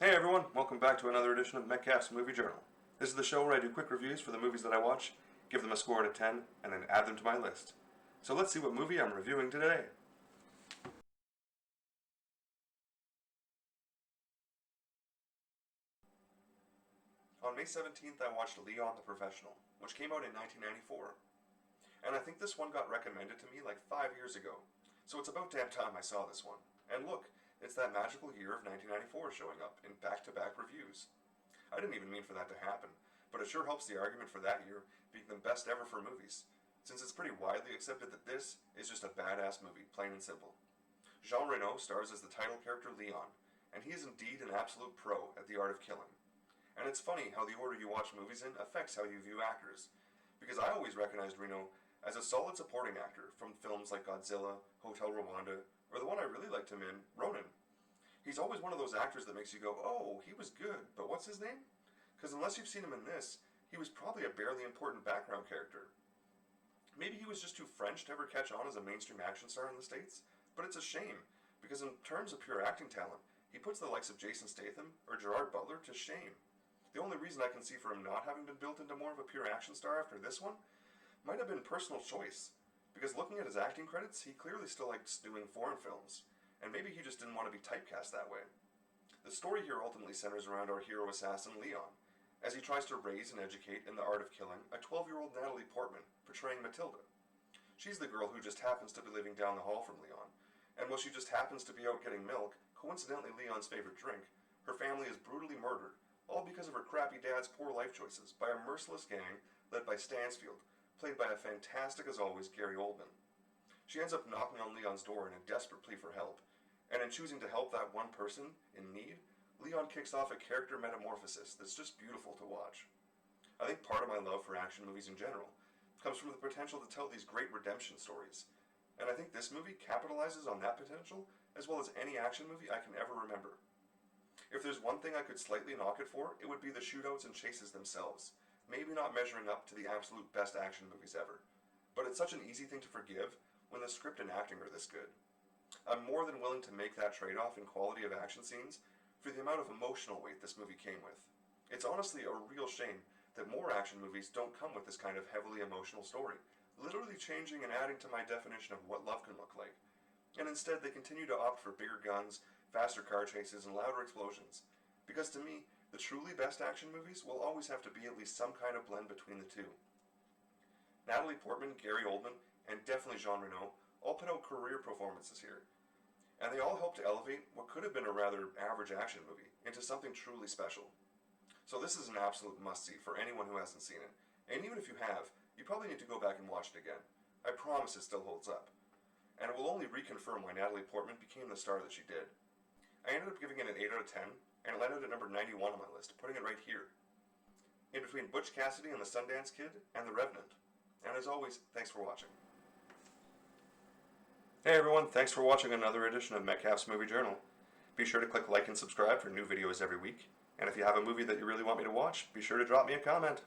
Hey everyone, welcome back to another edition of Metcalf's Movie Journal. This is the show where I do quick reviews for the movies that I watch, give them a score out of 10, and then add them to my list. So let's see what movie I'm reviewing today. On May 17th, I watched Leon the Professional, which came out in 1994. And I think this one got recommended to me like 5 years ago, so it's about damn time I saw this one. And look, it's that magical year of 1994 showing up in back-to-back reviews. I didn't even mean for that to happen, but it sure helps the argument for that year being the best ever for movies, since it's pretty widely accepted that this is just a badass movie, plain and simple. Jean Reno stars as the title character Leon, and he is indeed an absolute pro at the art of killing. And it's funny how the order you watch movies in affects how you view actors, because I always recognized Reno as a solid supporting actor from films like Godzilla, Hotel Rwanda, or the one I really liked him in, Ronin. He's always one of those actors that makes you go, oh, he was good, but what's his name? Because unless you've seen him in this, he was probably a barely important background character. Maybe he was just too French to ever catch on as a mainstream action star in the States, but it's a shame, because in terms of pure acting talent, he puts the likes of Jason Statham or Gerard Butler to shame. The only reason I can see for him not having been built into more of a pure action star after this one might have been personal choice, because looking at his acting credits, he clearly still likes doing foreign films, and maybe he just didn't want to be typecast that way. The story here ultimately centers around our hero assassin Leon, as he tries to raise and educate in the art of killing a 12-year-old Natalie Portman, portraying Matilda. She's the girl who just happens to be living down the hall from Leon, and while she just happens to be out getting milk, coincidentally Leon's favorite drink, her family is brutally murdered, all because of her crappy dad's poor life choices by a merciless gang led by Stansfield, played by a fantastic as always Gary Oldman. She ends up knocking on Leon's door in a desperate plea for help, and in choosing to help that one person in need, Leon kicks off a character metamorphosis that's just beautiful to watch. I think part of my love for action movies in general comes from the potential to tell these great redemption stories, and I think this movie capitalizes on that potential as well as any action movie I can ever remember. If there's one thing I could slightly knock it for, it would be the shootouts and chases themselves, maybe not measuring up to the absolute best action movies ever. But it's such an easy thing to forgive when the script and acting are this good. I'm more than willing to make that trade-off in quality of action scenes for the amount of emotional weight this movie came with. It's honestly a real shame that more action movies don't come with this kind of heavily emotional story, literally changing and adding to my definition of what love can look like. And instead they continue to opt for bigger guns, faster car chases, and louder explosions. Because to me, the truly best action movies will always have to be at least some kind of blend between the two. Natalie Portman, Gary Oldman, and definitely Jean Reno all put out career performances here, and they all help to elevate what could have been a rather average action movie into something truly special. So this is an absolute must-see for anyone who hasn't seen it, and even if you have, you probably need to go back and watch it again. I promise it still holds up. And it will only reconfirm why Natalie Portman became the star that she did. I ended up giving it an 8 out of 10, and it landed at number 91 on my list, putting it right here, in between Butch Cassidy and the Sundance Kid and The Revenant. And as always, thanks for watching. Hey everyone, thanks for watching another edition of Metcalf's Movie Journal. Be sure to click like and subscribe for new videos every week. And if you have a movie that you really want me to watch, be sure to drop me a comment.